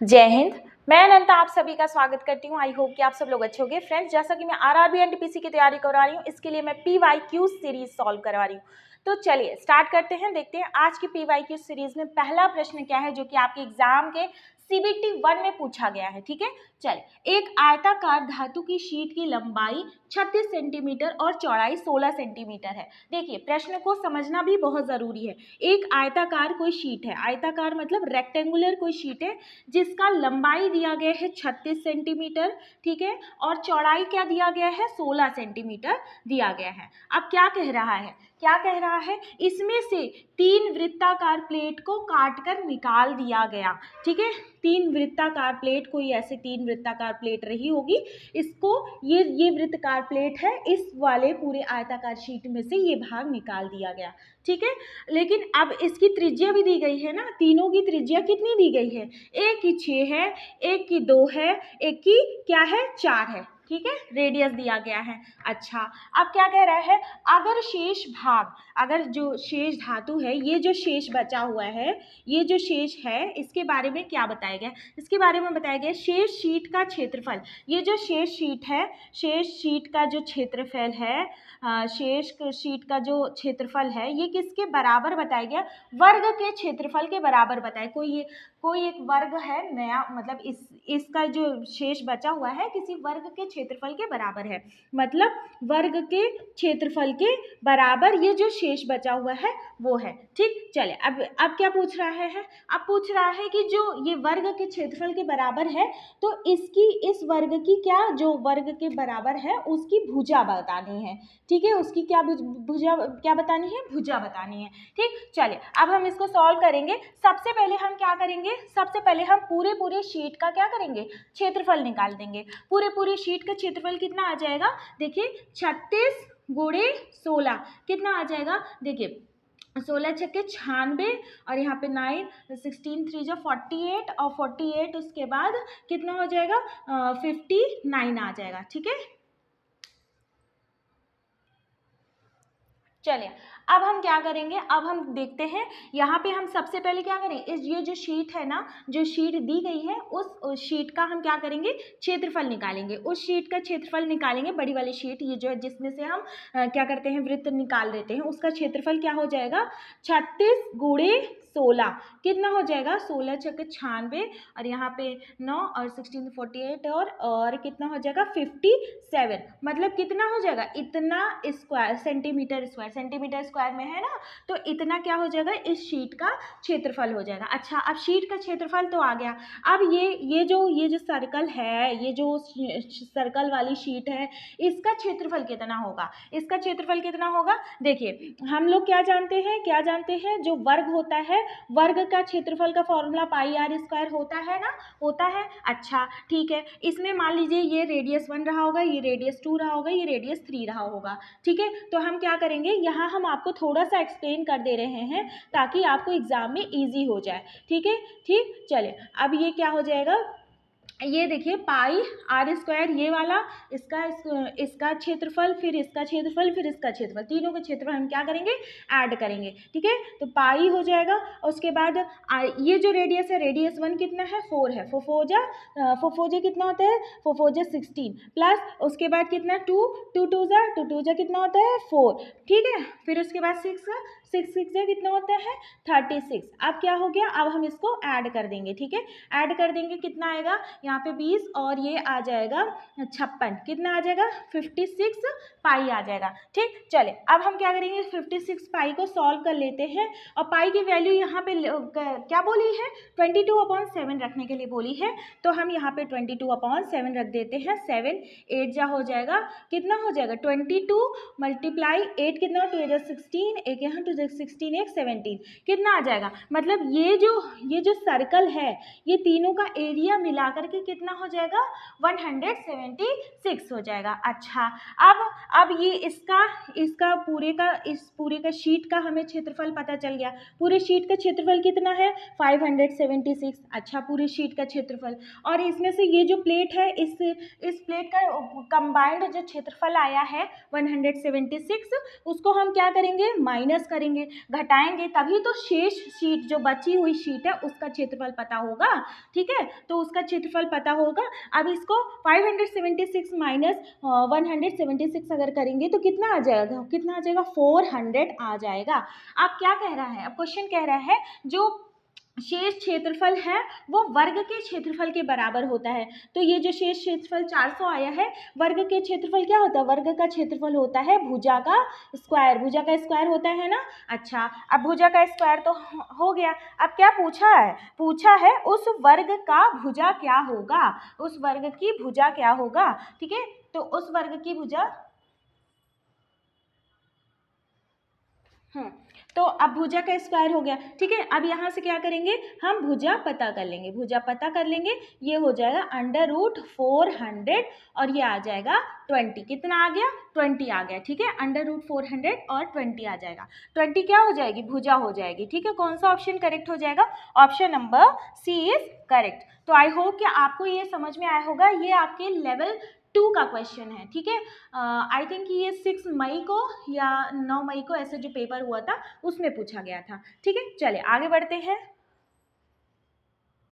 जय हिंद। मैं अनंता आप सभी का स्वागत करती हूँ। आई होप कि आप सब लोग अच्छे होंगे। फ्रेंड्स, जैसा कि मैं आरआरबी एनटीपीसी की तैयारी करवा रही हूँ, इसके लिए मैं पीवाईक्यू सीरीज सॉल्व करवा रही हूँ। तो चलिए स्टार्ट करते हैं। देखते हैं आज की पीवाईक्यू सीरीज में पहला प्रश्न क्या है जो कि आपके एग्जाम के सीबीटी 1 में पूछा गया है। ठीक है, चलिए। एक आयताकार धातु की शीट की लंबाई 36 सेंटीमीटर और चौड़ाई 16 सेंटीमीटर है। देखिए, प्रश्न को समझना भी बहुत जरूरी है। एक आयताकार कोई शीट है, आयताकार मतलब रेक्टेंगुलर कोई शीट है जिसका लंबाई दिया गया है 36 सेंटीमीटर, ठीक है, और चौड़ाई क्या दिया गया है, 16 सेंटीमीटर दिया गया है। अब क्या कह रहा है, क्या कह रहा है, इसमें से 3 वृत्ताकार प्लेट को काटकर निकाल दिया गया। ठीक है, 3 वृत्ताकार प्लेट, कोई ऐसे 3 वृत्ताकार प्लेट रही होगी, इसको ये वृत्ताकार प्लेट है, इस वाले पूरे आयताकार शीट में से ये भाग निकाल दिया गया। ठीक है, लेकिन अब इसकी त्रिज्या भी दी गई है ना, तीनों की त्रिज्या कितनी दी गई है, एक की 6 है, एक की 2 है, एक की क्या है, 4 है। ठीक है, रेडियस दिया गया है। अच्छा, अब क्या कह रहा है, अगर शेष भाग, अगर जो शेष धातु है, ये जो शेष बचा हुआ है, ये जो शेष है, इसके बारे में क्या बताया गया, इसके बारे में बताया गया शेष शीट का क्षेत्रफल। ये जो शेष शीट है, शेष शीट का जो क्षेत्रफल है, शेष शीट का जो क्षेत्रफल है, ये किसके बराबर बताया गया, वर्ग के क्षेत्रफल के बराबर बताया। कोई एक वर्ग है नया, मतलब इसका जो शेष बचा हुआ है किसी वर्ग के क्षेत्रफल के बराबर है, मतलब वर्ग के क्षेत्रफल के बराबर ये जो शेष बचा हुआ है वो है। ठीक, चले अब क्या पूछ रहा है, अब पूछ रहा है कि जो ये वर्ग के क्षेत्रफल के बराबर है, तो इसकी, इस वर्ग की क्या, जो वर्ग के बराबर है उसकी भुजा बतानी है। ठीक है, उसकी क्या भुजा क्या बतानी है, भुजा बतानी है। ठीक, चलिए अब हम इसको सॉल्व करेंगे। सबसे पहले हम क्या करेंगे, सबसे पहले हम पूरे शीट का क्या करेंगे, क्षेत्रफल निकाल देंगे। पूरे शीट का क्षेत्रफल कितना आ जाएगा, देखिए 36 गुणे 16 कितना आ जाएगा, देखिए 16 छक्के 96 और यहाँ पे 9, 16 3 जो 48 और 48 उसके बाद कितना हो जाएगा, 59 आ जाएगा। ठीक है, चलिए अब हम क्या करेंगे, अब हम देखते हैं यहाँ पे हम सबसे पहले क्या करें, ये जो शीट है ना, जो शीट दी गई है उस शीट का हम क्या करेंगे, क्षेत्रफल निकालेंगे। उस शीट का क्षेत्रफल निकालेंगे, बड़ी वाली शीट, ये जो है जिसमें से हम क्या करते हैं, वृत्त निकाल देते हैं, उसका क्षेत्रफल क्या हो जाएगा, 36 गुणे 16 कितना हो जाएगा, 16 छक्के 96 और यहाँ पे 9 और 16 48 और कितना हो जाएगा 57, मतलब कितना हो जाएगा, इतना स्क्वायर, सेंटीमीटर स्क्वायर में है ना, तो इतना क्या हो जाएगा, इस शीट का क्षेत्रफल हो जाएगा। अच्छा, अब शीट का क्षेत्रफल तो आ गया। अब ये जो सर्कल है, ये जो सर्कल वाली शीट है, इसका क्षेत्रफल कितना होगा, इसका क्षेत्रफल कितना होगा, देखिए हम लोग क्या जानते हैं, जो वर्ग होता है, वर्ग का क्षेत्रफल का फॉर्मूला पाई आर स्क्वायर होता है ना, होता है। अच्छा ठीक है, इसमें मान लीजिए ये रेडियस 1 रहा होगा, ये रेडियस 2 रहा होगा, ये रेडियस 3 रहा होगा। ठीक है, तो हम क्या करेंगे, यहाँ हम आपको थोड़ा सा एक्सप्लेन कर दे रहे हैं ताकि आपको एग्जाम में इजी हो जाए। ठीक है, ठीक, चलिए अब ये क्या हो जाएगा, ये देखिए पाई आर स्क्वायर, ये वाला इसका क्षेत्रफल, फिर इसका क्षेत्रफल, फिर इसका क्षेत्रफल, तीनों के क्षेत्रफल हम क्या करेंगे, ऐड करेंगे। ठीक है, तो पाई हो जाएगा और उसके बाद ये जो रेडियस है, रेडियस 1 कितना है, 4 है, फोफोजा कितना होता है, फोफोजा 16 प्लस उसके बाद कितना 2 टू जा कितना होता है 4। ठीक है, फिर उसके बाद 6 जा कितना होता है 36। अब क्या हो गया, अब हम इसको ऐड कर देंगे। ठीक है, ऐड कर देंगे, कितना आएगा यहाँ पे 20 और ये आ जाएगा 56, कितना आ जाएगा 56 पाई आ जाएगा। ठीक, चले अब हम क्या करेंगे, 56 पाई को सॉल्व कर लेते हैं और पाई की वैल्यू यहाँ पे क्या बोली है, 22/7 रखने के लिए बोली है, तो हम यहाँ पे 22/7 रख देते हैं। 7 8 जा हो जाएगा, कितना हो जाएगा 22 मल्टीप्लाई 8 कितना 2 16, एक यहाँ 2 16 एक 17 कितना आ जाएगा, मतलब ये जो सर्कल है, ये तीनों का एरिया मिला करके कितना हो जाएगा 176 हो जाएगा। अच्छा, अब ये इसका पूरे का शीट का हमें क्षेत्रफल पता चल गया। पूरे शीट का क्षेत्रफल कितना है 576। अच्छा, पूरी शीट का क्षेत्रफल, और इसमें से ये जो प्लेट है, इस प्लेट का कंबाइंड जो क्षेत्रफल आया है 176, उसको हम क्या करेंगे, माइनस करेंगे। करेंगे, घटाएंगे, तभी तो शेष शीट जो बची हुई शीट है उसका क्षेत्रफल पता होगा। ठीक है, तो उसका क्षेत्रफल पता होगा। अब इसको 576 माइनस 176 अगर करेंगे तो कितना आ जाएगा, 400 आ जाएगा। अब क्या कह रहा है, अब क्वेश्चन कह रहा है जो शेष क्षेत्रफल है वो वर्ग के क्षेत्रफल के बराबर होता है। तो ये जो शेष क्षेत्रफल 400 आया है, वर्ग के क्षेत्रफल क्या होता है, वर्ग का क्षेत्रफल होता है भुजा का स्क्वायर, भुजा का स्क्वायर होता है ना। अच्छा, अब भुजा का स्क्वायर तो हो गया। अब क्या पूछा है उस वर्ग का भुजा क्या होगा, उस वर्ग की भुजा क्या होगा। ठीक है, तो उस वर्ग की भुजा तो अब भुजा का स्क्वायर हो गया। ठीक है, अब यहाँ से क्या करेंगे, हम भुजा पता कर लेंगे, भुजा पता कर लेंगे। ये हो जाएगा √400 और ये आ जाएगा 20। कितना आ गया, 20 आ गया। ठीक है, √400 और 20 आ जाएगा। 20 क्या हो जाएगी, भुजा हो जाएगी। ठीक है, कौन सा ऑप्शन करेक्ट हो जाएगा, option number C is correct. तो आई होप कि आपको ये समझ में आया होगा। ये आपके लेवल 2 का क्वेश्चन है। ठीक है, आई थिंक ये 6 मई को या 9 मई को ऐसे जो पेपर हुआ था उसमें पूछा गया था। ठीक है, चलिए आगे बढ़ते हैं।